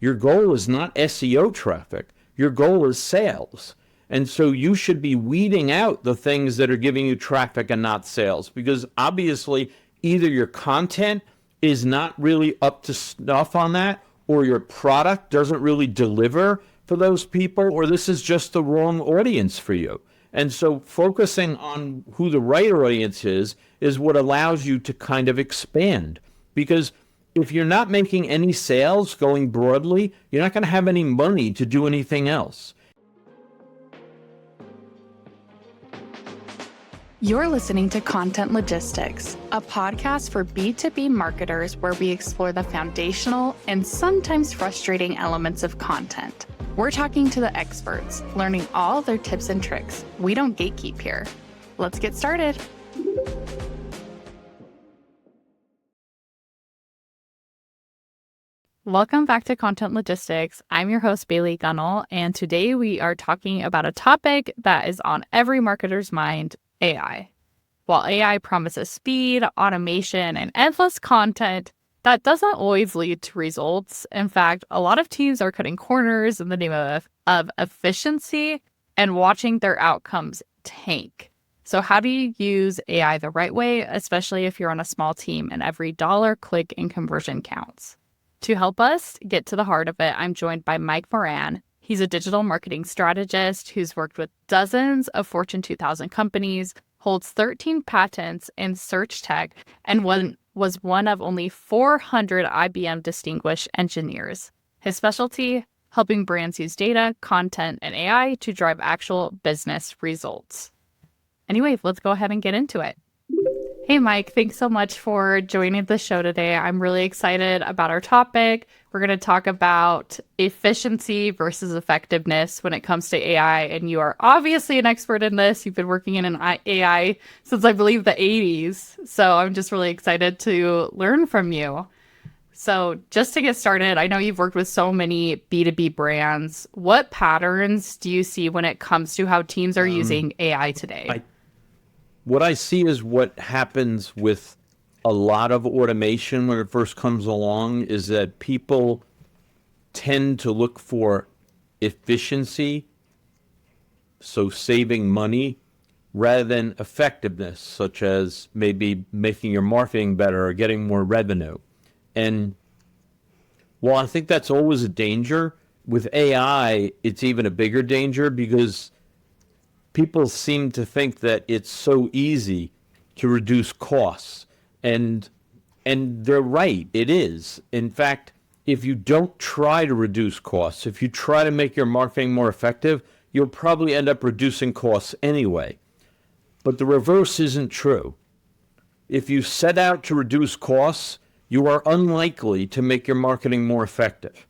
Your goal is not SEO traffic. Your goal is sales. And so you should be weeding out the things that are giving you traffic and not sales, because obviously either your content is not really up to snuff on that, or your product doesn't really deliver for those people, or this is just the wrong audience for you. And so focusing on who the right audience is what allows you to kind of expand. Because if you're not making any sales going broadly, you're not going to have any money to do anything else. You're listening to Content Logistics, a podcast for B2B marketers where we explore the foundational and sometimes frustrating elements of content. We're talking to the experts, learning all their tips and tricks. We don't gatekeep here. Let's get started. Welcome back to Content Logistics. I'm your host, Baylee Gunnell, and today we are talking about a topic that is on every marketer's mind: AI. While AI promises speed, automation, and endless content, that doesn't always lead to results. In fact, a lot of teams are cutting corners in the name of efficiency and watching their outcomes tank. So how do you use AI the right way, especially if you're on a small team and every dollar, click, and conversion counts? To help us get to the heart of it, I'm joined by Mike Moran. He's a digital marketing strategist who's worked with dozens of Fortune 2000 companies, holds 13 patents in search tech, and was one of only 400 IBM distinguished engineers. His specialty: helping brands use data, content, and AI to drive actual business results. Anyway, let's go ahead and get into it. Hey, Mike, thanks so much for joining the show today. I'm really excited about our topic. We're going to talk about efficiency versus effectiveness when it comes to AI. And you are obviously an expert in this. You've been working in an AI since, I believe, the 80s. So I'm just really excited to learn from you. So just to get started, I know you've worked with so many B2B brands. What patterns do you see when it comes to how teams are using AI today? What I see is what happens with a lot of automation when it first comes along is that people tend to look for efficiency, so saving money, rather than effectiveness, such as maybe making your marketing better or getting more revenue. And while I think that's always a danger, with AI, it's even a bigger danger because people seem to think that it's so easy to reduce costs. And they're right, it is. In fact, if you don't try to reduce costs, if you try to make your marketing more effective, you'll probably end up reducing costs anyway. But the reverse isn't true. If you set out to reduce costs, you are unlikely to make your marketing more effective.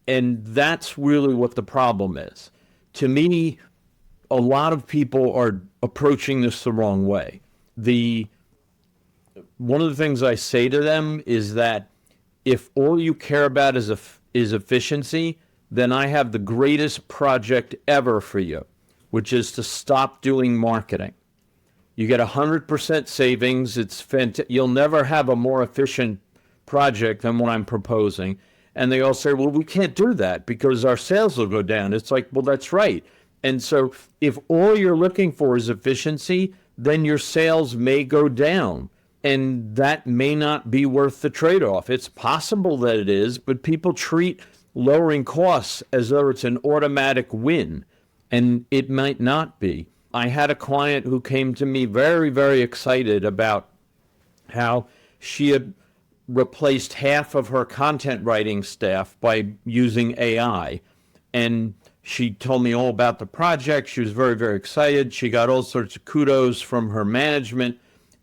And that's really what the problem is. To me, a lot of people are approaching this the wrong way. One of the things I say to them is that if all you care about is efficiency, then I have the greatest project ever for you, which is to stop doing marketing. You get 100% savings. It's you'll never have a more efficient project than what I'm proposing. And they all say, well, we can't do that because our sales will go down. It's like, well, that's right. And so if all you're looking for is efficiency, then your sales may go down. And that may not be worth the trade-off. It's possible that it is, but people treat lowering costs as though it's an automatic win, and it might not be. I had a client who came to me very, very excited about how she had replaced half of her content writing staff by using AI. And she told me all about the project. She was very, very excited. She got all sorts of kudos from her management.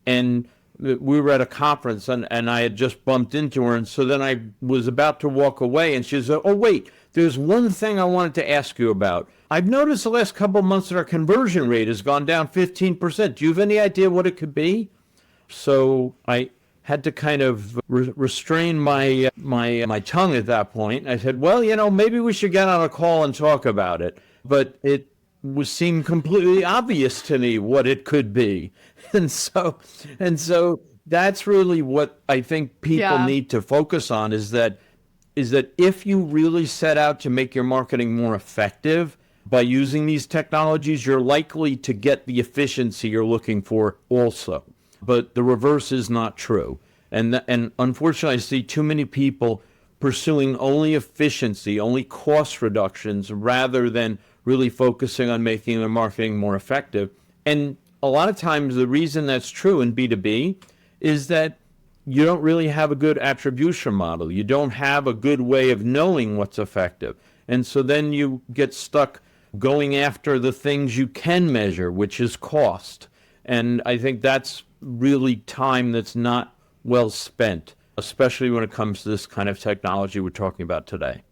And we were at a conference, and I had just bumped into her. And so then I was about to walk away, and she said, oh, wait, there's one thing I wanted to ask you about. I've noticed the last couple of months that our conversion rate has gone down 15%. Do you have any idea what it could be? So I had to kind of restrain my tongue at that point. I said, well, maybe we should get on a call and talk about it. But it seemed completely obvious to me what it could be. And so that's really what I think people need to focus on, is that is that if you really set out to make your marketing more effective by using these technologies, you're likely to get the efficiency you're looking for also. But the reverse is not true. And unfortunately, I see too many people pursuing only efficiency, only cost reductions, rather than really focusing on making their marketing more effective. And a lot of times the reason that's true in B2B is that you don't really have a good attribution model. You don't have a good way of knowing what's effective. And so then you get stuck going after the things you can measure, which is cost. And I think that's really time that's not well spent, especially when it comes to this kind of technology we're talking about today.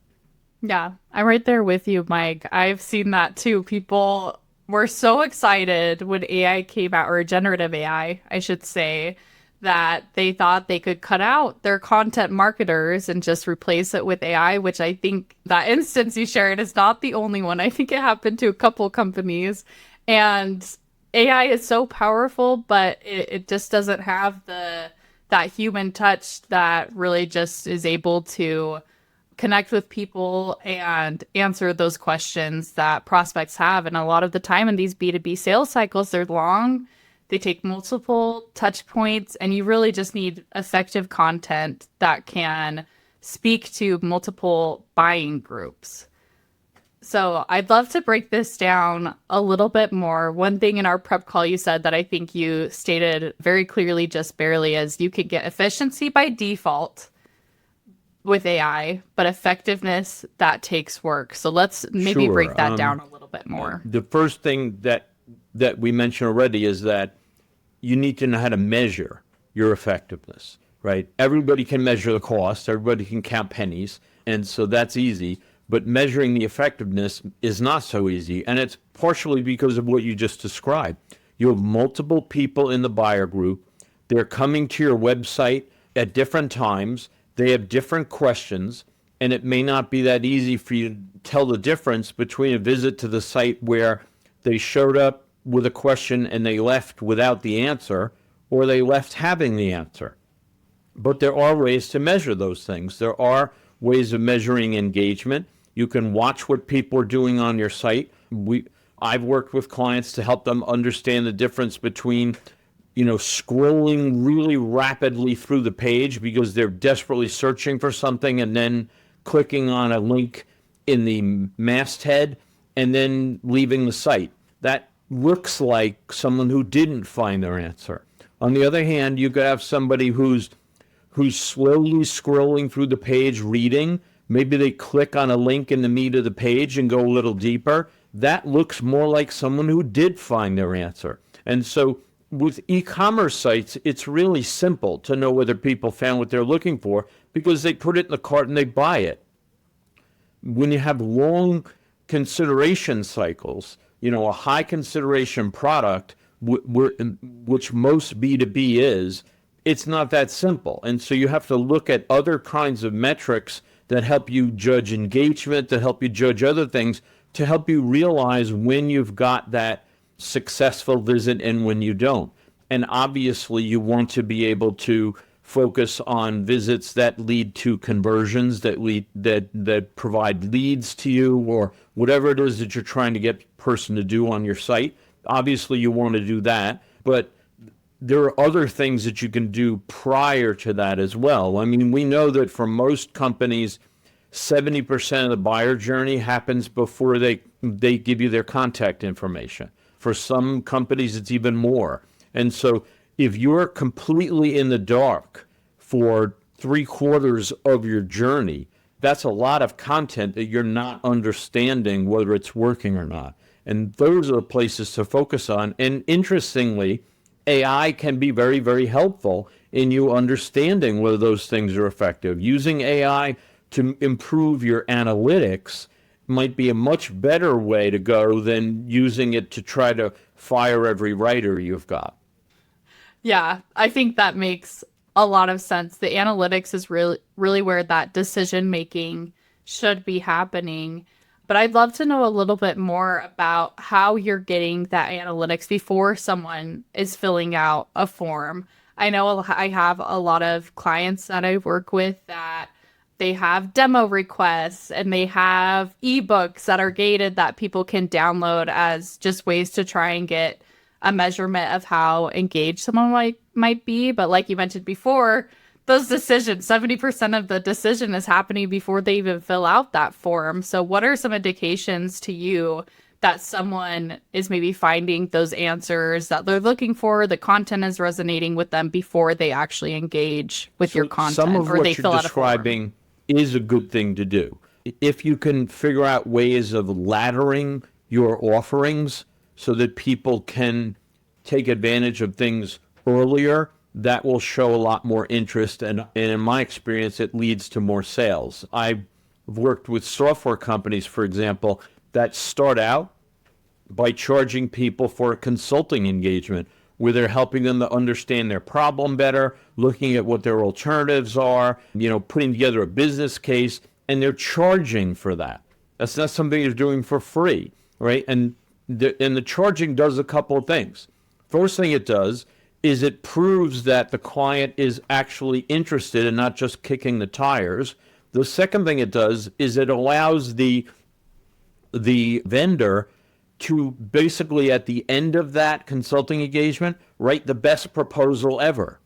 Yeah, I'm right there with you, Mike. I've seen that too. People were so excited when AI came out, or generative AI, I should say, that they thought they could cut out their content marketers and just replace it with AI, which I think that instance you shared is not the only one. I think it happened to a couple companies. And AI is so powerful, but it just doesn't have that human touch that really just is able to connect with people and answer those questions that prospects have. And a lot of the time in these B2B sales cycles, they're long, they take multiple touch points, and you really just need effective content that can speak to multiple buying groups. So I'd love to break this down a little bit more. One thing in our prep call you said that I think you stated very clearly, just barely, is you could get efficiency by default with AI, but effectiveness, that takes work. So let's maybe break that down a little bit more. The first thing that we mentioned already is that you need to know how to measure your effectiveness, right? Everybody can measure the cost, everybody can count pennies, and so that's easy. But measuring the effectiveness is not so easy, and it's partially because of what you just described. You have multiple people in the buyer group. They're coming to your website at different times. They have different questions, and it may not be that easy for you to tell the difference between a visit to the site where they showed up with a question and they left without the answer, or they left having the answer. But there are ways to measure those things. There are ways of measuring engagement. You can watch what people are doing on your site. I've worked with clients to help them understand the difference between, scrolling really rapidly through the page because they're desperately searching for something and then clicking on a link in the masthead and then leaving the site. That looks like someone who didn't find their answer. On the other hand, you could have somebody who's slowly scrolling through the page reading. Maybe they click on a link in the meat of the page and go a little deeper. That looks more like someone who did find their answer. And so with e-commerce sites, it's really simple to know whether people found what they're looking for because they put it in the cart and they buy it. When you have long consideration cycles, a high consideration product, which most B2B is, it's not that simple. And so you have to look at other kinds of metrics that help you judge engagement, that help you judge other things, to help you realize when you've got that successful visit and when you don't. And obviously you want to be able to focus on visits that lead to conversions, that provide leads to you, or whatever it is that you're trying to get a person to do on your site. Obviously you want to do that, but there are other things that you can do prior to that as well. I mean, we know that for most companies, 70% of the buyer journey happens before they give you their contact information. For some companies, it's even more. And so if you're completely in the dark for 3/4 of your journey, that's a lot of content that you're not understanding whether it's working or not. And those are the places to focus on. And interestingly, AI can be very, very helpful in you understanding whether those things are effective. Using AI to improve your analytics might be a much better way to go than using it to try to fire every writer you've got. Yeah, I think that makes a lot of sense. The analytics is really where that decision making should be happening. But I'd love to know a little bit more about how you're getting that analytics before someone is filling out a form. I know I have a lot of clients that I work with that they have demo requests, and they have ebooks that are gated that people can download as just ways to try and get a measurement of how engaged someone might be. But like you mentioned before, those decisions, 70% of the decision is happening before they even fill out that form. So what are some indications to you that someone is maybe finding those answers that they're looking for, the content is resonating with them before they actually engage with your content, some of or what they you're fill out a form? describing is a good thing to do. If you can figure out ways of laddering your offerings so that people can take advantage of things earlier, that will show a lot more interest. And in my experience, it leads to more sales. I've worked with software companies, for example, that start out by charging people for a consulting engagement where they're helping them to understand their problem better, looking at what their alternatives are, putting together a business case, and they're charging for that. That's not something they're doing for free, right? And the charging does a couple of things. First thing it does is it proves that the client is actually interested and not just kicking the tires. The second thing it does is it allows the vendor to basically, at the end of that consulting engagement, write the best proposal ever.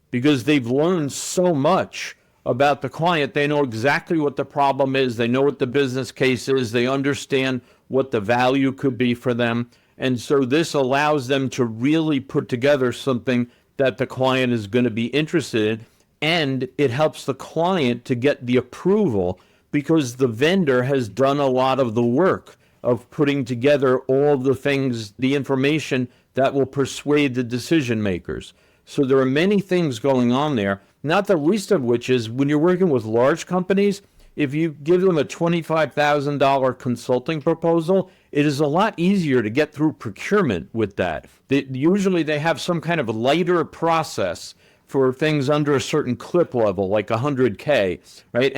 Because they've learned so much about the client. They know exactly what the problem is. They know what the business case is. They understand what the value could be for them. And so this allows them to really put together something that the client is going to be interested in. And it helps the client to get the approval because the vendor has done a lot of the work of putting together all the things, the information that will persuade the decision makers. So there are many things going on there, not the least of which is when you're working with large companies, if you give them a $25,000 consulting proposal, it is a lot easier to get through procurement with that. Usually they have some kind of lighter process for things under a certain clip level, like 100K, right?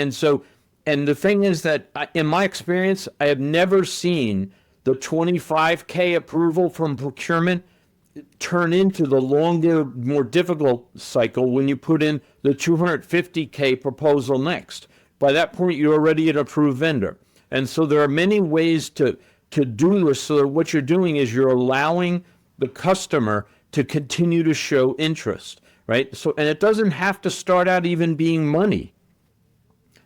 And the thing is that in my experience, I have never seen the 25K approval from procurement turn into the longer, more difficult cycle when you put in the 250K proposal next. By that point, you're already an approved vendor. And so there are many ways to do this so that what you're doing is you're allowing the customer to continue to show interest, right? So, and it doesn't have to start out even being money.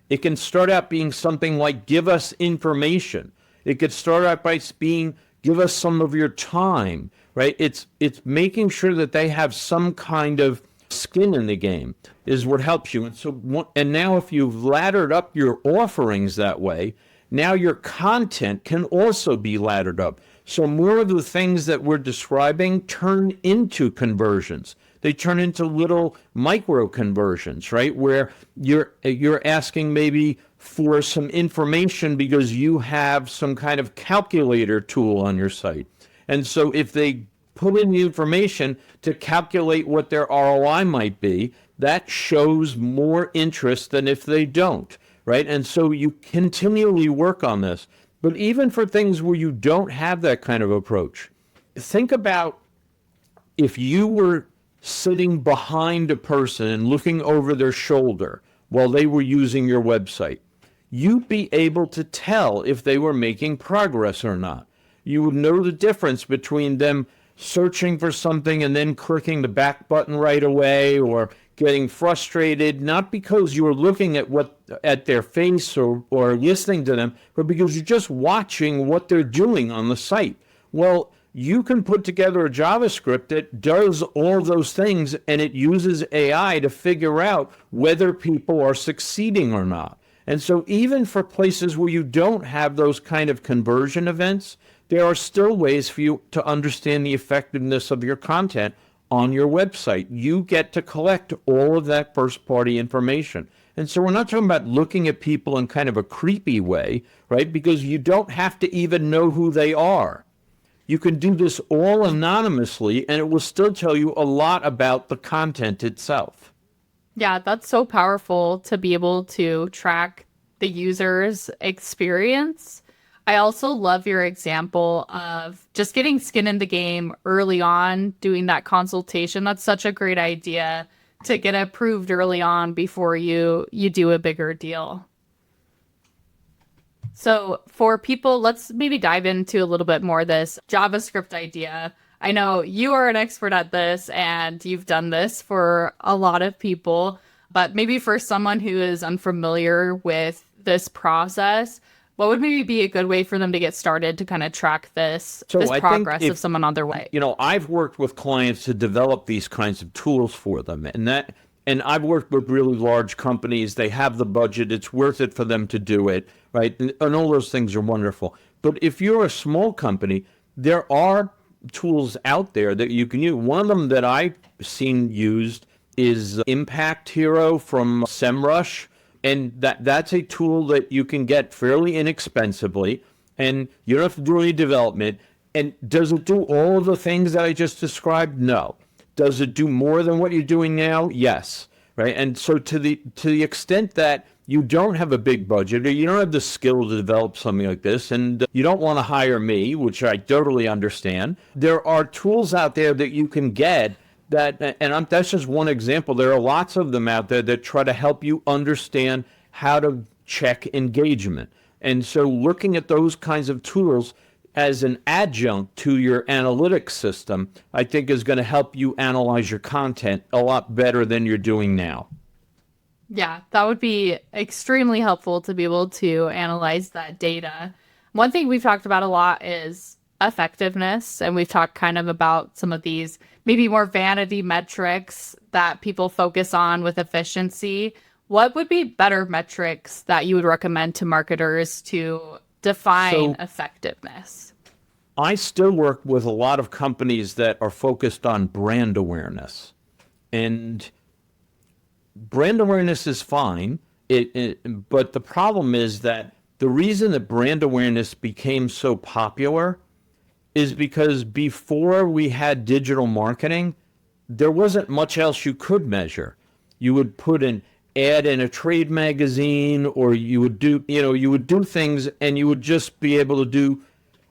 It can start out being something like, give us information. It could start out by being, give us some of your time, right? It's making sure that they have some kind of skin in the game is what helps you. And now if you've laddered up your offerings that way, now your content can also be laddered up. So more of the things that we're describing turn into conversions. They turn into little micro conversions, right? Where you're asking maybe for some information because you have some kind of calculator tool on your site. And so if they put in the information to calculate what their ROI might be, that shows more interest than if they don't, right? And so you continually work on this. But even for things where you don't have that kind of approach, think about if you were sitting behind a person and looking over their shoulder while they were using your website, you'd be able to tell if they were making progress or not. You would know the difference between them searching for something and then clicking the back button right away, or getting frustrated, not because you were looking at their face or listening to them, but because you're just watching what they're doing on the site. Well, you can put together a JavaScript that does all those things, and it uses AI to figure out whether people are succeeding or not. And so even for places where you don't have those kind of conversion events, there are still ways for you to understand the effectiveness of your content on your website. You get to collect all of that first-party information. And so we're not talking about looking at people in kind of a creepy way, right? Because you don't have to even know who they are. You can do this all anonymously, and it will still tell you a lot about the content itself. Yeah, that's so powerful to be able to track the user's experience. I also love your example of just getting skin in the game early on, doing that consultation. That's such a great idea to get approved early on before you do a bigger deal. So for people, let's maybe dive into a little bit more this JavaScript idea. I know you are an expert at this and you've done this for a lot of people, but maybe for someone who is unfamiliar with this process, what would maybe be a good way for them to get started to kind of track this progress of someone on their way? I've worked with clients to develop these kinds of tools for them, and I've worked with really large companies. They have the budget. It's worth it for them to do it, right? And all those things are wonderful. But if you're a small company, there are tools out there that you can use. One of them that I've seen used is Impact Hero from SEMrush. And that's a tool that you can get fairly inexpensively, and you don't have to do any development. And does it do all of the things that I just described? No. Does it do more than what you're doing now? Yes. Right. And so to the extent that you don't have a big budget or you don't have the skill to develop something like this, and you don't want to hire me, which I totally understand, there are tools out there that you can get that's just one example. There are lots of them out there that try to help you understand how to check engagement. And so looking at those kinds of tools as an adjunct to your analytics system, I think is going to help you analyze your content a lot better than you're doing now. Yeah, that would be extremely helpful to be able to analyze that data. One thing we've talked about a lot is effectiveness, and we've talked kind of about some of these maybe more vanity metrics that people focus on with efficiency. What would be better metrics that you would recommend to marketers to define effectiveness? I still work with a lot of companies that are focused on brand awareness, and brand awareness is fine, but the problem is that the reason that brand awareness became so popular is because before we had digital marketing, there wasn't much else you could measure. You would put an ad in a trade magazine, or you would do things, and you would just be able to do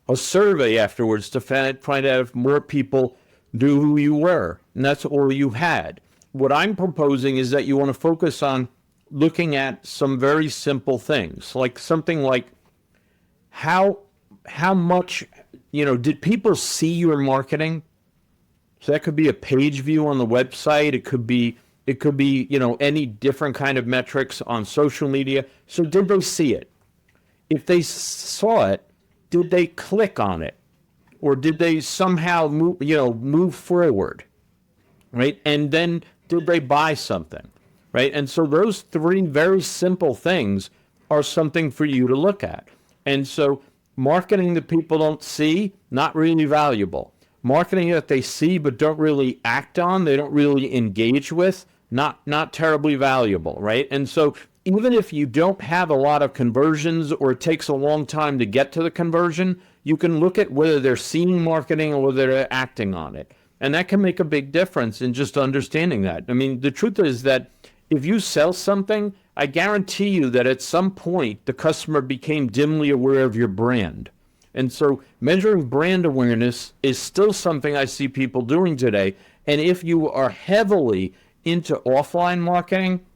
a survey afterwards to find out if more people knew who you were, and that's all you had. What I'm proposing is that you want to focus on looking at some very simple things, like something like how much, did people see your marketing? So that could be a page view on the website. It could be, any different kind of metrics on social media. So did they see it? If they saw it, did they click on it? Or did they somehow move forward? Right? And then did they buy something? Right? And so those three very simple things are something for you to look at. And so marketing that people don't see, not really valuable. Marketing that they see but don't really act on, they don't really engage with, not terribly valuable, right? And so even if you don't have a lot of conversions or it takes a long time to get to the conversion, you can look at whether they're seeing marketing or whether they're acting on it. And that can make a big difference in just understanding that. I mean, the truth is that if you sell something, I guarantee you that at some point the customer became dimly aware of your brand. And so measuring brand awareness is still something I see people doing today. And if you are heavily into offline marketing,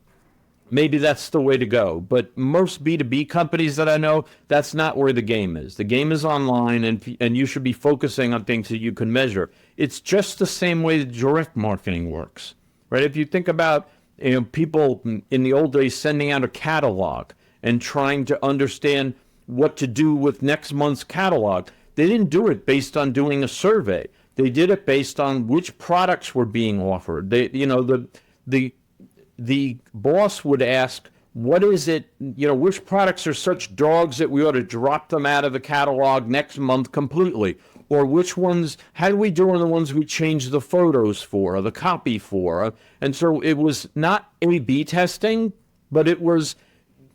maybe that's the way to go. But most B2B companies that I know, that's not where the game is. The game is online, and you should be focusing on things that you can measure. It's just the same way that direct marketing works, right? If you think about people in the old days sending out a catalog and trying to understand what to do with next month's catalog, they didn't do it based on doing a survey. They did it based on which products were being offered. The boss would ask, what is it, which products are such dogs that we ought to drop them out of the catalog next month completely? Or which ones, how do we do on the ones we change the photos for, or the copy for? And so it was not A/B testing, but it was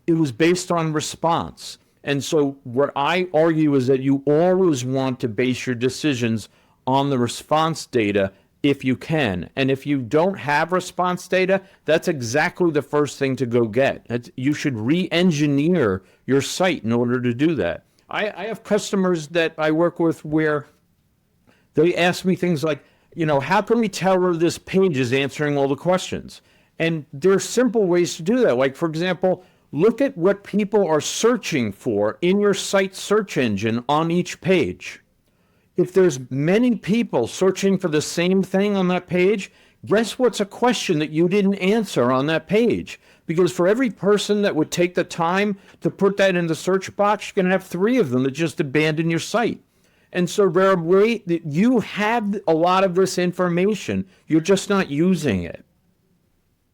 based on response. And so what I argue is that you always want to base your decisions on the response data if you can. And if you don't have response data, that's exactly the first thing to go get. You should re-engineer your site in order to do that. I have customers that I work with where they ask me things like, how can we tell her this page is answering all the questions? And there are simple ways to do that. Like, for example, look at what people are searching for in your site search engine on each page. If there's many people searching for the same thing on that page, guess what's a question that you didn't answer on that page? Because for every person that would take the time to put that in the search box, you're going to have 3 of them that just abandon your site. And so you have a lot of this information. You're just not using it.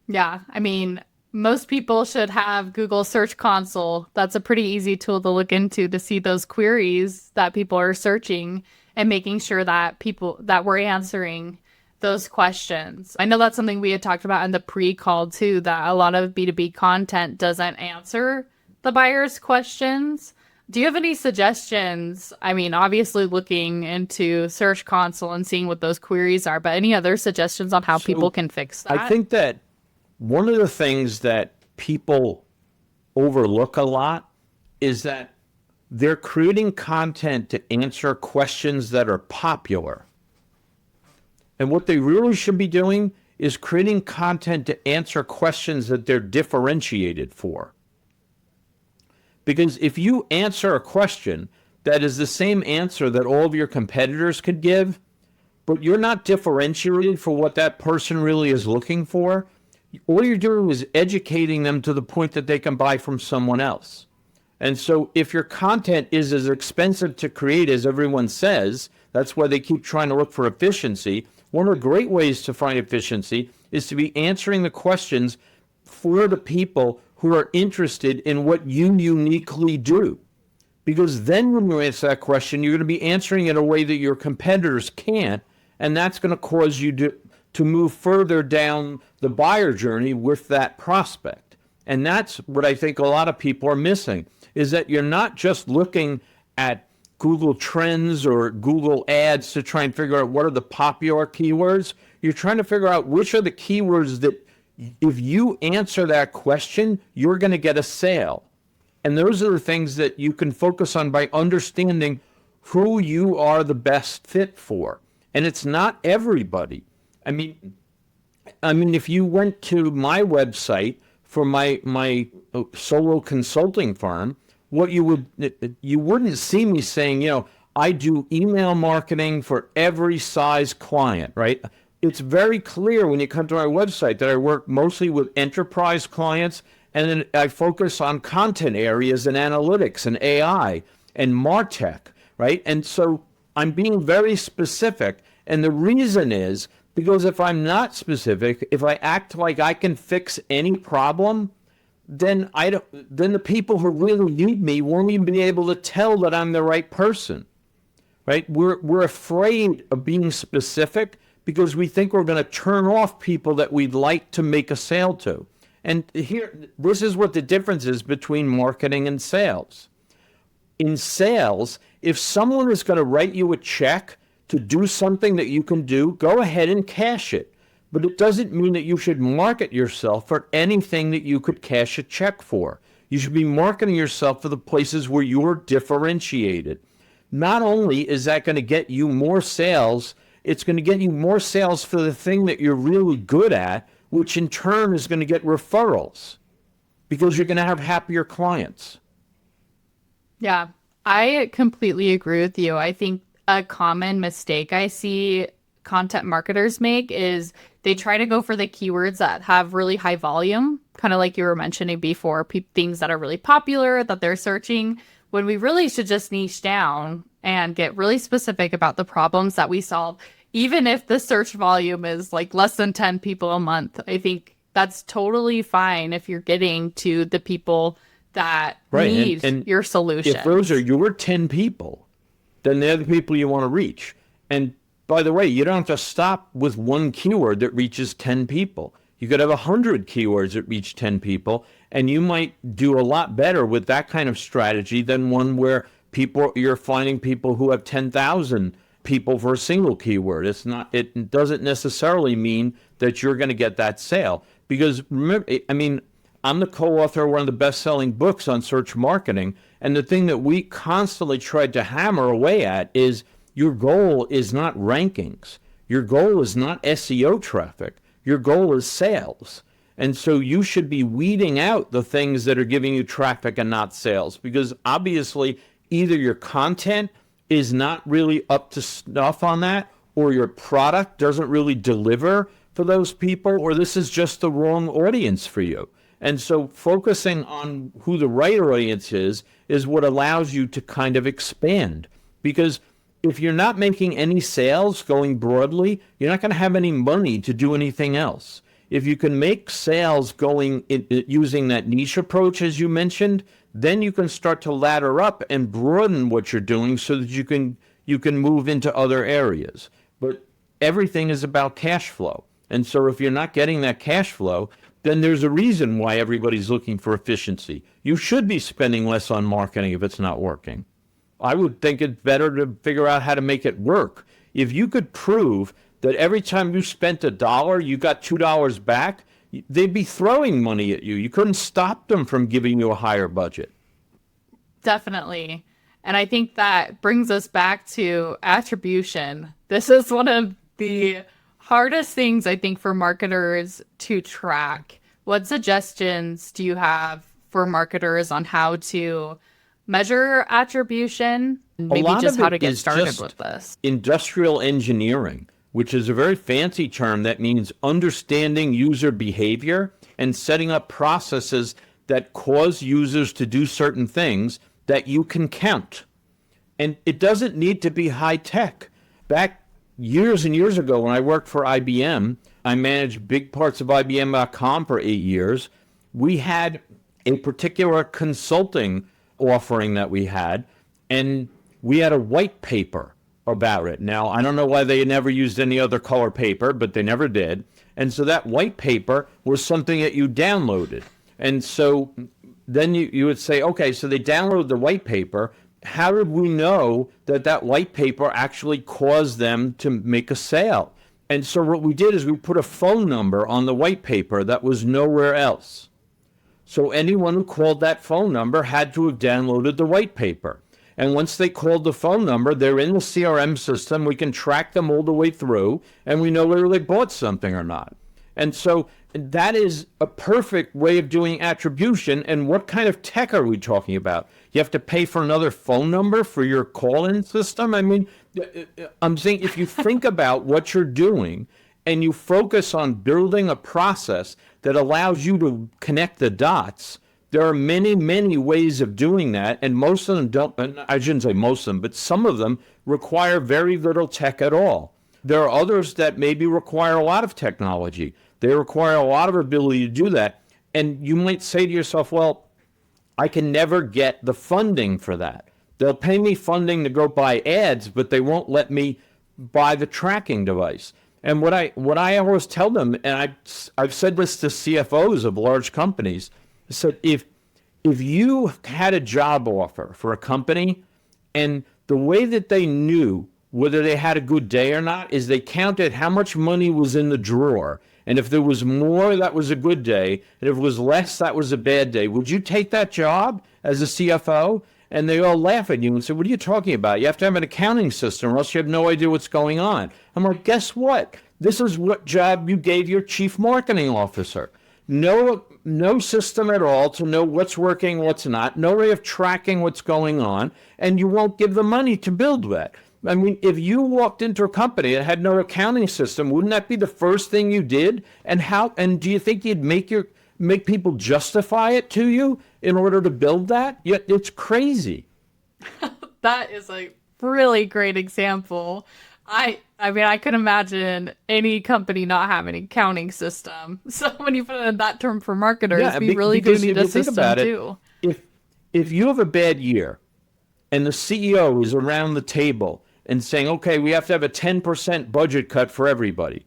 Yeah, I mean, most people should have Google Search Console. That's a pretty easy tool to look into to see those queries that people are searching and making sure that we're answering those questions. I know that's something we had talked about in the pre-call too, that a lot of B2B content doesn't answer the buyer's questions. Do you have any suggestions? I mean, obviously looking into Search Console and seeing what those queries are, but any other suggestions on how people can fix that? I think that one of the things that people overlook a lot is that they're creating content to answer questions that are popular. And what they really should be doing is creating content to answer questions that they're differentiated for. Because if you answer a question that is the same answer that all of your competitors could give, but you're not differentiated for what that person really is looking for, all you're doing is educating them to the point that they can buy from someone else. And so if your content is as expensive to create as everyone says, that's why they keep trying to look for efficiency. One of the great ways to find efficiency is to be answering the questions for the people who are interested in what you uniquely do. Because then when you answer that question, you're going to be answering it in a way that your competitors can't, and that's going to cause you to move further down the buyer journey with that prospect. And that's what I think a lot of people are missing, is that you're not just looking at Google Trends or Google Ads to try and figure out what are the popular keywords. You're trying to figure out which are the keywords that if you answer that question, you're going to get a sale. And those are the things that you can focus on by understanding who you are the best fit for. And it's not everybody. I mean, if you went to my website for my solo consulting firm, you wouldn't see me saying, I do email marketing for every size client, right? It's very clear when you come to my website that I work mostly with enterprise clients, and then I focus on content areas and analytics and AI and MarTech, right? And so I'm being very specific. And the reason is because if I'm not specific, if I act like I can fix any problem, then the people who really need me won't even be able to tell that I'm the right person, right? We're afraid of being specific because we think we're going to turn off people that we'd like to make a sale to. And this is what the difference is between marketing and sales. In sales, if someone is going to write you a check to do something that you can do, go ahead and cash it. But it doesn't mean that you should market yourself for anything that you could cash a check for. You should be marketing yourself for the places where you're differentiated. Not only is that going to get you more sales, it's going to get you more sales for the thing that you're really good at, which in turn is going to get referrals because you're going to have happier clients. Yeah, I completely agree with you. I think a common mistake I see content marketers make is they try to go for the keywords that have really high volume, kind of like you were mentioning before, things that are really popular that they're searching, when we really should just niche down and get really specific about the problems that we solve. Even if the search volume is like less than 10 people a month, I think that's totally fine if you're getting to the people that need and your solution. If those are your 10 people, then they're the people you want to reach. And by the way, you don't have to stop with one keyword that reaches 10 people. You could have 100 keywords that reach 10 people, and you might do a lot better with that kind of strategy than one where you're finding people who have 10,000 people for a single keyword. It doesn't necessarily mean that you're going to get that sale. Because remember, I'm the co-author of one of the best-selling books on search marketing, and the thing that we constantly tried to hammer away at is your goal is not rankings. Your goal is not SEO traffic. Your goal is sales. And so you should be weeding out the things that are giving you traffic and not sales, because obviously either your content is not really up to snuff on that, or your product doesn't really deliver for those people, or this is just the wrong audience for you. And so focusing on who the right audience is what allows you to kind of expand. Because if you're not making any sales going broadly, you're not going to have any money to do anything else. If you can make sales going using that niche approach, as you mentioned, then you can start to ladder up and broaden what you're doing so that you can move into other areas. But everything is about cash flow. And so if you're not getting that cash flow, then there's a reason why everybody's looking for efficiency. You should be spending less on marketing if it's not working. I would think it's better to figure out how to make it work. If you could prove that every time you spent $1, you got $2 back, they'd be throwing money at you. You couldn't stop them from giving you a higher budget. Definitely. And I think that brings us back to attribution. This is one of the hardest things, I think, for marketers to track. What suggestions do you have for marketers on how to measure attribution? Maybe just how to get started with this. Industrial engineering, which is a very fancy term that means understanding user behavior and setting up processes that cause users to do certain things that you can count. And it doesn't need to be high tech. Back years and years ago when I worked for IBM, I managed big parts of IBM.com for 8 years. We had a particular consulting offering that we had, and we had a white paper about it. Now, I don't know why they never used any other color paper, but they never did. And so that white paper was something that you downloaded. And so then you would say, okay, so they downloaded the white paper. How did we know that that white paper actually caused them to make a sale? And so what we did is we put a phone number on the white paper that was nowhere else. So anyone who called that phone number had to have downloaded the white paper. And once they called the phone number, they're in the CRM system. We can track them all the way through, and we know whether they bought something or not. And so that is a perfect way of doing attribution. And what kind of tech are we talking about? You have to pay for another phone number for your call-in system? I mean, I'm saying if you think about what you're doing and you focus on building a process that allows you to connect the dots, there are many, many ways of doing that, and most of them don't, I shouldn't say most of them, but some of them require very little tech at all. There are others that maybe require a lot of technology. They require a lot of ability to do that. And you might say to yourself, well, I can never get the funding for that. They'll pay me funding to go buy ads, but they won't let me buy the tracking device. And what I always tell them, and I've said this to CFOs of large companies, so if you had a job offer for a company and the way that they knew whether they had a good day or not is they counted how much money was in the drawer. And if there was more, that was a good day. And if it was less, that was a bad day. Would you take that job as a CFO? And they all laugh at you and say, what are you talking about? You have to have an accounting system or else you have no idea what's going on. I'm like, guess what? This is what job you gave your chief marketing officer. No system at all to know what's working, what's not, no way of tracking what's going on, and you won't give the money to build that. I mean, if you walked into a company that had no accounting system, wouldn't that be the first thing you did? And do you think you'd make people justify it to you in order to build that? It's crazy. That is a really great example. I mean, I could imagine any company not having an accounting system. So when you put it in that term for marketers, we really do need a system too. If you have a bad year and the CEO is around the table and saying, okay, we have to have a 10% budget cut for everybody,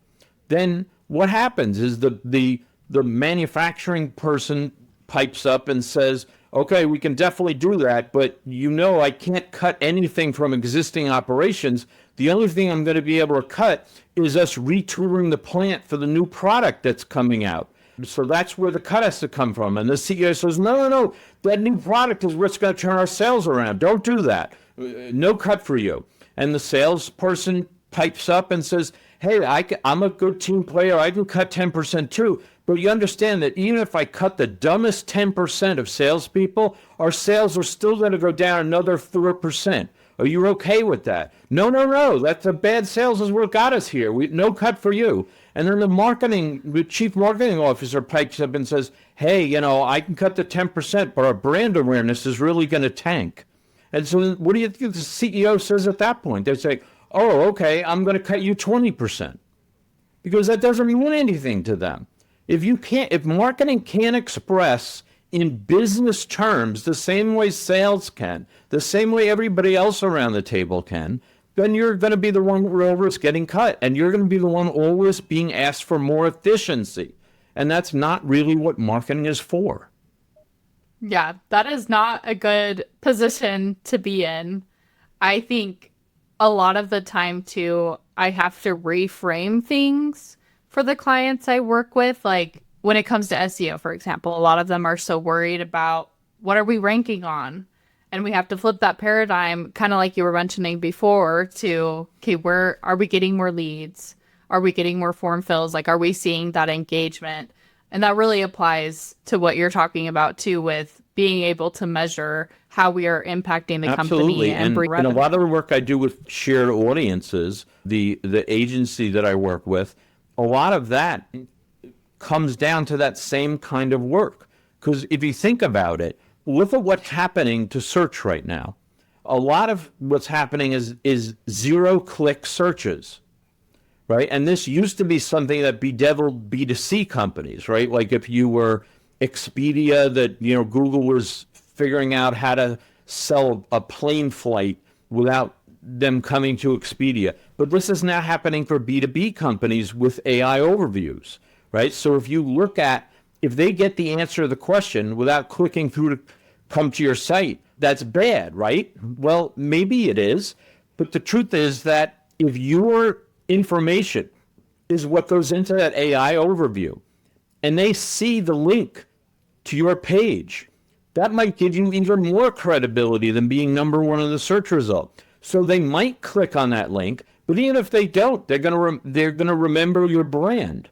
then what happens is the manufacturing person pipes up and says, okay, we can definitely do that, but I can't cut anything from existing operations. The only thing I'm going to be able to cut is us retooling the plant for the new product that's coming out. So that's where the cut has to come from. And the CEO says, no, that new product is what's going to turn our sales around. Don't do that. No cut for you. And the salesperson pipes up and says, hey, I'm a good team player. I can cut 10% too. But you understand that even if I cut the dumbest 10% of salespeople, our sales are still going to go down another 4%. Are you okay with that? No, no, no. That's the bad sales is what got us here. No cut for you. And then the chief marketing officer pipes up and says, hey, I can cut the 10%, but our brand awareness is really going to tank. And so what do you think the CEO says at that point? They say, oh, okay, I'm going to cut you 20%. Because that doesn't mean anything to them. If marketing can't express in business terms the same way sales can, the same way everybody else around the table can, then you're going to be the one always getting cut, and you're going to be the one always being asked for more efficiency. And that's not really what marketing is for. Yeah, that is not a good position to be in. I think a lot of the time too, I have to reframe things for the clients I work with. Like when it comes to SEO, for example, a lot of them are so worried about what are we ranking on? And we have to flip that paradigm, kind of like you were mentioning before, to, okay, where are we getting more leads? Are we getting more form fills? Like, are we seeing that engagement? And that really applies to what you're talking about too, with being able to measure how we are impacting the Absolutely. company and bring a revenue. lot of the work I do with shared audiences, the agency that I work with, a lot of that comes down to that same kind of work. Because if you think about it, look at what's happening to search right now. A lot of what's happening is zero-click searches, right? And this used to be something that bedeviled B2C companies, right? Like if you were Expedia, that Google was figuring out how to sell a plane flight without them coming to Expedia. But this is now happening for B2B companies with AI overviews, right? So if they get the answer to the question without clicking through to come to your site, that's bad, right? Well, maybe it is, but the truth is that if your information is what goes into that AI overview, and they see the link to your page, that might give you even more credibility than being number one in the search result. So they might click on that link, but even if they don't, they're gonna remember your brand,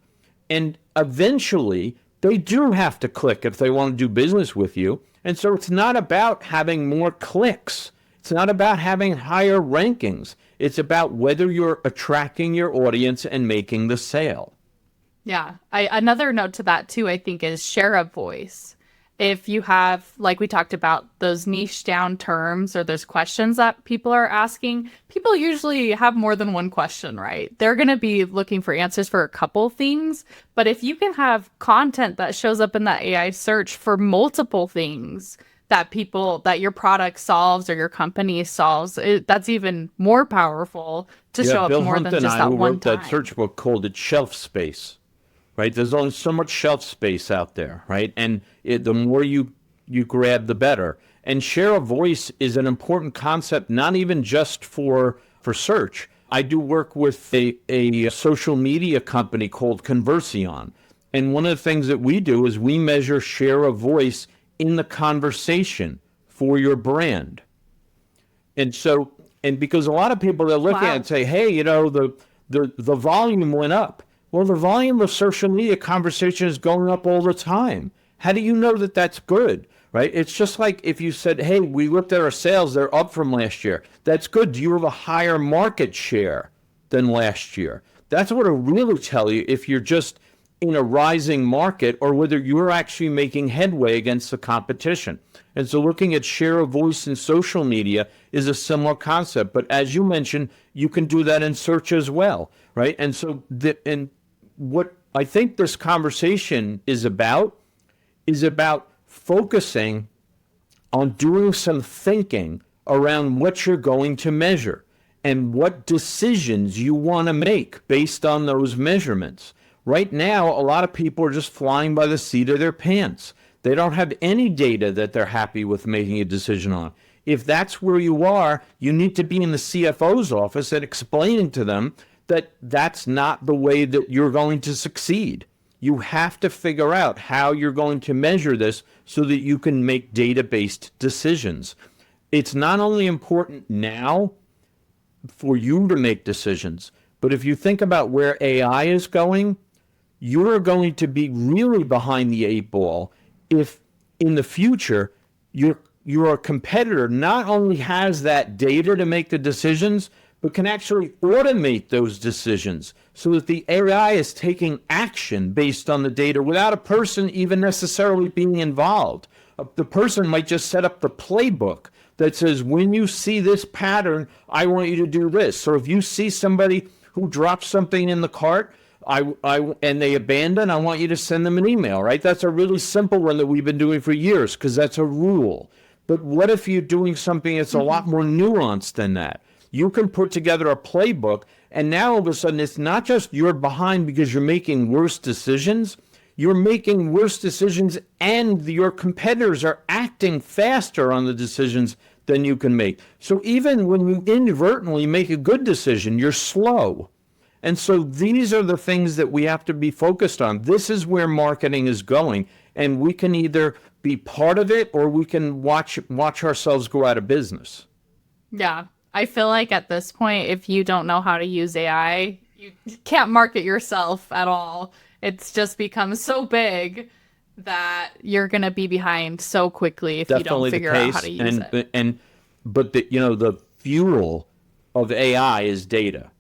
and eventually they do have to click if they want to do business with you. And so it's not about having more clicks. It's not about having higher rankings. It's about whether you're attracting your audience and making the sale. Yeah. Another note to that too, I think, is share of voice. If you have, like we talked about, those niche down terms or those questions that people are asking, people usually have more than one question, right? They're going to be looking for answers for a couple things. But if you can have content that shows up in that AI search for multiple things that your product solves or your company solves, that's even more powerful to show up Bill more Hunt than and just I, that who one wrote time. that search book, called it Shelf Space, right? There's only so much shelf space out there, right? And the more you grab, the better. And share of voice is an important concept, not even just for search. I do work with a social media company called Conversion. And one of the things that we do is we measure share of voice in the conversation for your brand. And because a lot of people, they're looking at it and say, hey, the volume went up. Well, the volume of social media conversation is going up all the time. How do you know that that's good, right? It's just like if you said, hey, we looked at our sales, they're up from last year. That's good. Do you have a higher market share than last year? That's what it'll really tell you if you're just in a rising market or whether you're actually making headway against the competition. And so looking at share of voice in social media is a similar concept. But as you mentioned, you can do that in search as well, right? And so what I think this conversation is about focusing on doing some thinking around what you're going to measure and what decisions you want to make based on those measurements. Right now, a lot of people are just flying by the seat of their pants. They don't have any data that they're happy with making a decision on. If that's where you are, you need to be in the CFO's office and explaining to them that that's not the way that you're going to succeed. You have to figure out how you're going to measure this so that you can make data-based decisions. It's not only important now for you to make decisions, But if you think about where AI is going, you're going to be really behind the eight ball if in the future your competitor not only has that data to make the decisions, but can actually automate those decisions so that the AI is taking action based on the data without a person even necessarily being involved. The person might just set up the playbook that says, when you see this pattern, I want you to do this. So if you see somebody who drops something in the cart, and they abandon, I want you to send them an email, right? That's a really simple one that we've been doing for years because that's a rule. But what if you're doing something that's a lot more nuanced than that? You can put together a playbook, and now all of a sudden it's not just you're behind because you're making worse decisions. You're making worse decisions, and your competitors are acting faster on the decisions than you can make. So even when you inadvertently make a good decision, you're slow. And so these are the things that we have to be focused on. This is where marketing is going, and we can either be part of it or we can watch ourselves go out of business. Yeah. I feel like at this point, if you don't know how to use AI, you can't market yourself at all. It's just become so big that you're going to be behind so quickly if you don't figure out how to use it. But the fuel of AI is data.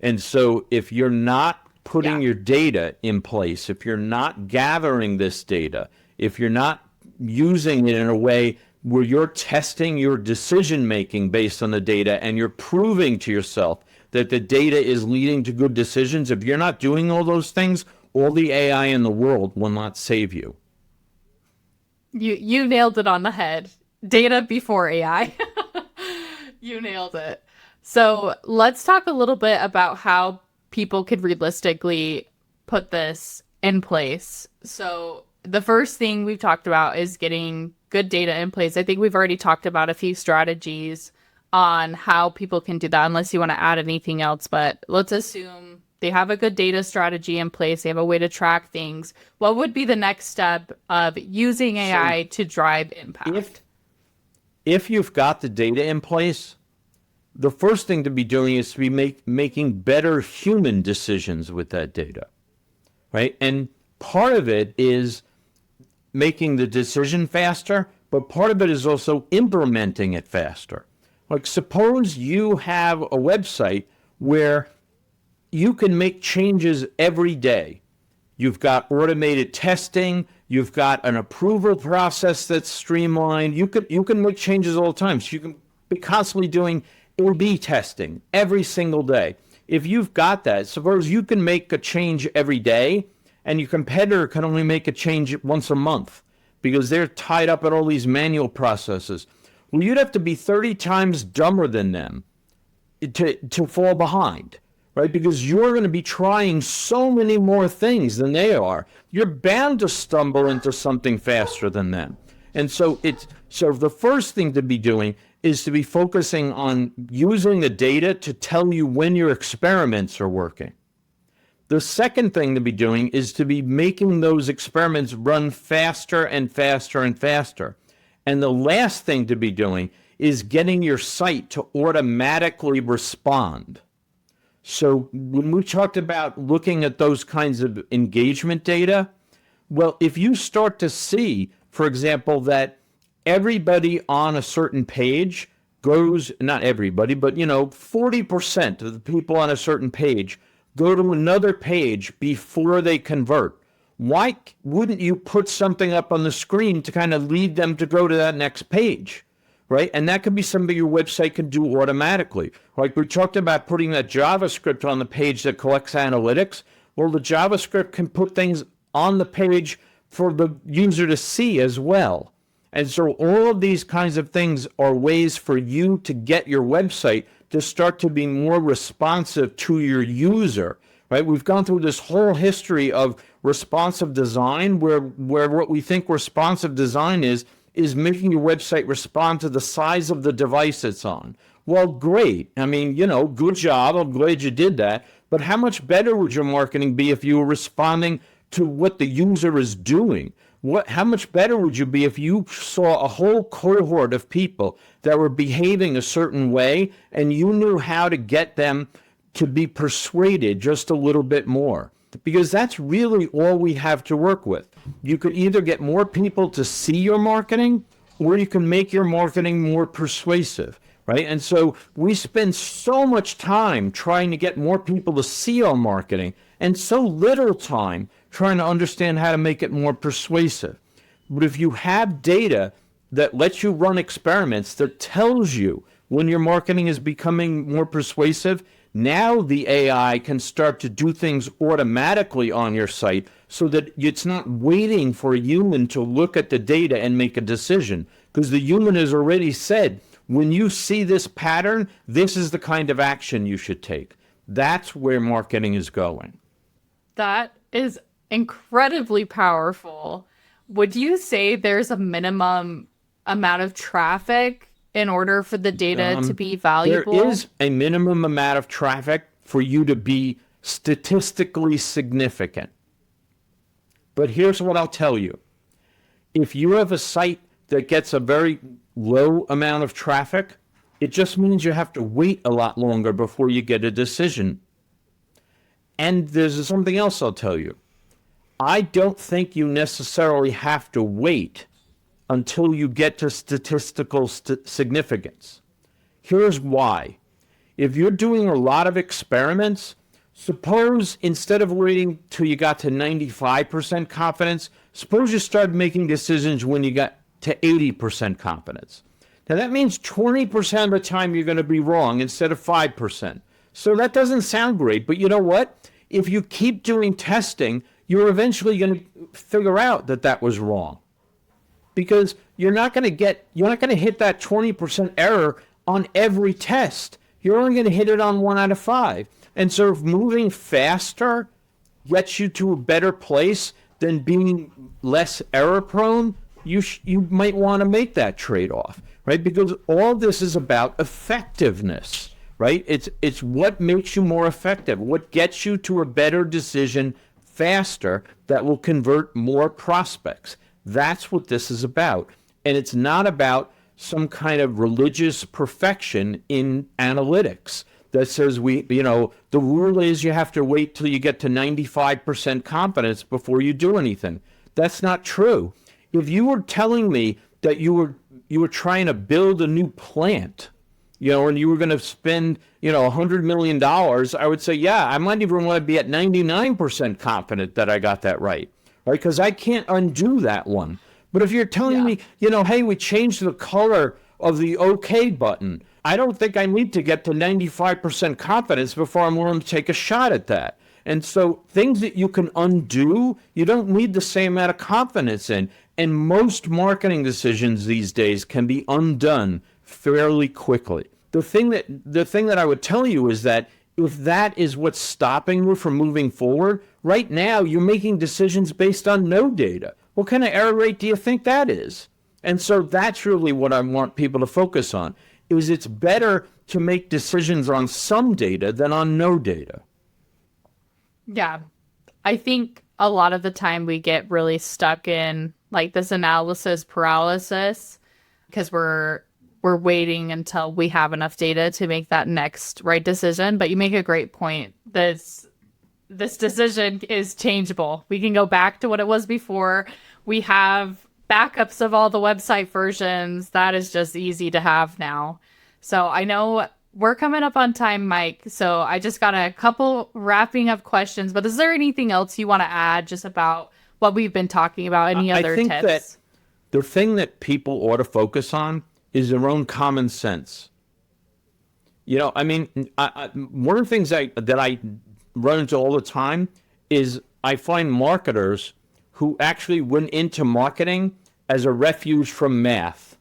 And so if you're not putting your data in place, if you're not gathering this data, if you're not using it in a way where you're testing your decision making based on the data and you're proving to yourself that the data is leading to good decisions, if you're not doing all those things, all the AI in the world will not save you. You nailed it on the head. Data before AI. You nailed it. So let's talk a little bit about how people could realistically put this in place. So the first thing we've talked about is getting good data in place. I think we've already talked about a few strategies on how people can do that, unless you want to add anything else. But let's assume they have a good data strategy in place. They have a way to track things. What would be the next step of using AI to drive impact? If you've got the data in place, the first thing to be doing is to be making better human decisions with that data, right? And part of it is making the decision faster, but part of it is also implementing it faster. Like suppose you have a website where you can make changes every day. You've got automated testing, you've got an approval process that's streamlined. You can make changes all the time. So you can be constantly doing A/B testing every single day. If you've got that, suppose you can make a change every day and your competitor can only make a change once a month because they're tied up in all these manual processes. Well, you'd have to be 30 times dumber than them to fall behind, right? Because you're going to be trying so many more things than they are. You're bound to stumble into something faster than them. And so the first thing to be doing is to be focusing on using the data to tell you when your experiments are working. The second thing to be doing is to be making those experiments run faster and faster and faster. And the last thing to be doing is getting your site to automatically respond. So when we talked about looking at those kinds of engagement data, well, if you start to see, for example, that everybody on a certain page goes, not everybody, but 40% of the people on a certain page go to another page before they convert. Why wouldn't you put something up on the screen to kind of lead them to go to that next page, right? And that could be something your website can do automatically. Like we talked about putting that JavaScript on the page that collects analytics. Well, the JavaScript can put things on the page for the user to see as well. And so all of these kinds of things are ways for you to get your website to start to be more responsive to your user, right? We've gone through this whole history of responsive design where what we think responsive design is making your website respond to the size of the device it's on. Well, great. I mean, good job. I'm glad you did that. But how much better would your marketing be if you were responding to what the user is doing? How much better would you be if you saw a whole cohort of people that were behaving a certain way and you knew how to get them to be persuaded just a little bit more, because that's really all we have to work with. You could either get more people to see your marketing, or you can make your marketing more persuasive, right? And so we spend so much time trying to get more people to see our marketing and so little time trying to understand how to make it more persuasive. But if you have data that lets you run experiments that tells you when your marketing is becoming more persuasive, now the AI can start to do things automatically on your site so that it's not waiting for a human to look at the data and make a decision, because the human has already said, when you see this pattern, this is the kind of action you should take. That's where marketing is going. That is incredibly powerful. Would you say there's a minimum amount of traffic in order for the data to be valuable? There is a minimum amount of traffic for you to be statistically significant. But here's what I'll tell you. If you have a site that gets a very low amount of traffic, it just means you have to wait a lot longer before you get a decision. And there's something else I'll tell you. I don't think you necessarily have to wait until you get to statistical significance. Here's why. If you're doing a lot of experiments, suppose instead of waiting till you got to 95% confidence, suppose you started making decisions when you got to 80% confidence. Now that means 20% of the time you're going to be wrong instead of 5%. So that doesn't sound great, but you know what? If you keep doing testing, you're eventually going to figure out that that was wrong. Because you're not going to hit that 20% error on every test. You're only going to hit it on 1 out of 5. And so if moving faster gets you to a better place than being less error prone, you might want to make that trade-off, right? Because all this is about effectiveness, right? It's what makes you more effective, what gets you to a better decision faster that will convert more prospects. That's what this is about. And it's not about some kind of religious perfection in analytics that says the rule is you have to wait till you get to 95% confidence before you do anything. That's not true. If you were telling me that you were trying to build a new plant, and you were going to spend, $100 million, I would say, yeah, I might even want to be at 99% confident that I got that right? Because I can't undo that one. But if you're telling me, hey, we changed the color of the OK button, I don't think I need to get to 95% confidence before I'm willing to take a shot at that. And so things that you can undo, you don't need the same amount of confidence in. And most marketing decisions these days can be undone fairly quickly. The thing that I would tell you is that if that is what's stopping you from moving forward, right now you're making decisions based on no data. What kind of error rate do you think that is? And so that's really what I want people to focus on, is it's better to make decisions on some data than on no data. Yeah. I think a lot of the time we get really stuck in this analysis paralysis because we're waiting until we have enough data to make that next right decision. But you make a great point. This decision is changeable. We can go back to what it was before. We have backups of all the website versions. That is just easy to have now. So I know we're coming up on time, Mike. So I just got a couple wrapping up questions. But is there anything else you want to add just about what we've been talking about? Any other tips? I think that the thing that people ought to focus on is their own common sense. One of the things that I run into all the time is I find marketers who actually went into marketing as a refuge from math,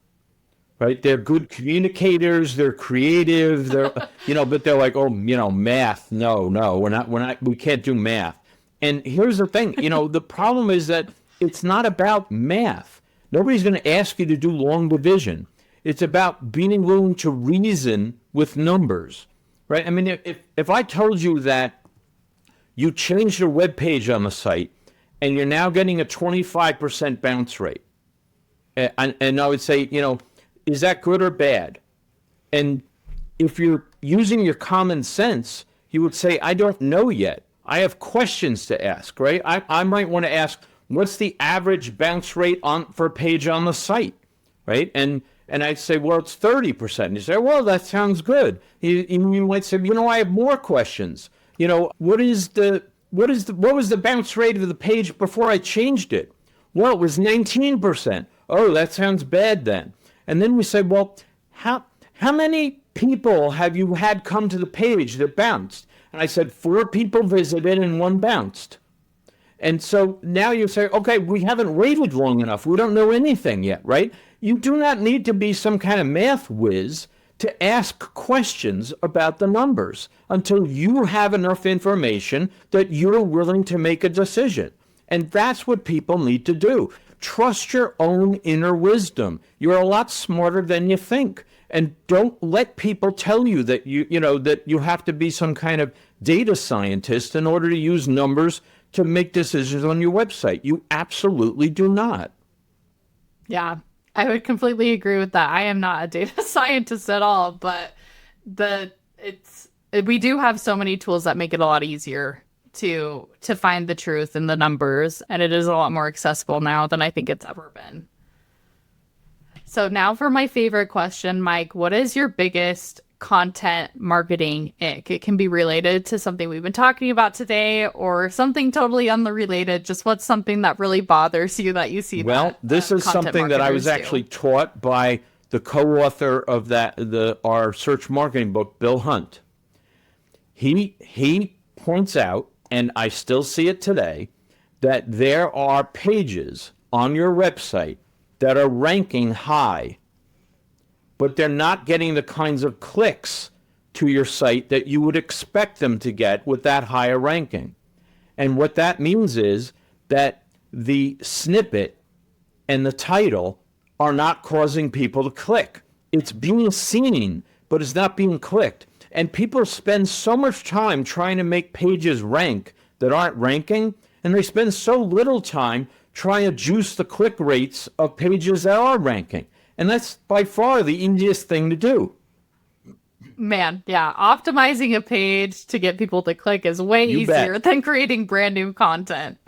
right? They're good communicators, they're creative, but they're like, math, no, we can't do math. And here's the thing, the problem is that it's not about math. Nobody's going to ask you to do long division. It's about being willing to reason with numbers, right? I mean, if I told you that you changed your web page on the site and you're now getting a 25% bounce rate, and I would say, is that good or bad? And if you're using your common sense, you would say, I don't know yet. I have questions to ask, right? I might want to ask, what's the average bounce rate for a page on the site, right? And I'd say, well, it's 30%. And you say, well, that sounds good. You might say, I have more questions. What was the bounce rate of the page before I changed it? Well, it was 19%. Oh, that sounds bad then. And then we say, well, how many people have you had come to the page that bounced? And I said, 4 people visited and 1 bounced. And so now you say, okay, we haven't waited long enough. We don't know anything yet, right? You do not need to be some kind of math whiz to ask questions about the numbers until you have enough information that you're willing to make a decision. And that's what people need to do. Trust your own inner wisdom. You're a lot smarter than you think. And don't let people tell you that that you have to be some kind of data scientist in order to use numbers to make decisions on your website. You absolutely do not. Yeah, I would completely agree with that. I am not a data scientist at all, but we do have so many tools that make it a lot easier to find the truth in the numbers, and it is a lot more accessible now than I think it's ever been. So now for my favorite question, Mike, what is your biggest content marketing ick? It can be related to something we've been talking about today or something totally unrelated. Just what's something that really bothers you that you see? Well, this is something that I was actually taught by the co-author of our search marketing book, Bill Hunt. He points out, and I still see it today, that there are pages on your website that are ranking high, but they're not getting the kinds of clicks to your site that you would expect them to get with that higher ranking. And what that means is that the snippet and the title are not causing people to click. It's being seen, but it's not being clicked. And people spend so much time trying to make pages rank that aren't ranking, and they spend so little time trying to juice the click rates of pages that are ranking. And that's by far the easiest thing to do. Man, yeah. Optimizing a page to get people to click is way easier than creating brand new content.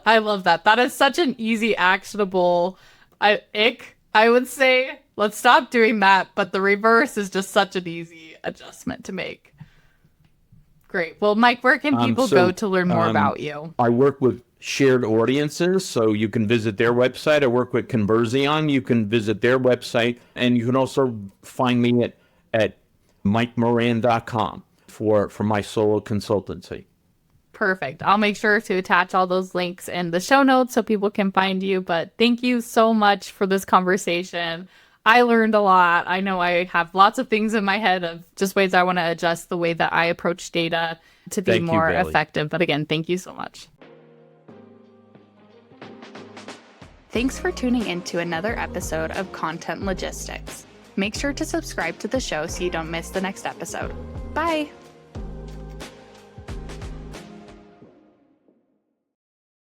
I love that. That is such an easy, actionable ick, I would say. Let's stop doing that. But the reverse is just such an easy adjustment to make. Great. Well, Mike, where can people go to learn more about you? I work with shared audiences, so you can visit their website. I work with Conversion. You can visit their website, and you can also find me at mikemoran.com for my solo consultancy. Perfect. I'll make sure to attach all those links in the show notes so people can find you. But thank you so much for this conversation. I learned a lot. I know I have lots of things in my head of just ways I want to adjust the way that I approach data to be more effective. But again, thank you so much. Thanks for tuning in to another episode of Content Logistics. Make sure to subscribe to the show so you don't miss the next episode. Bye!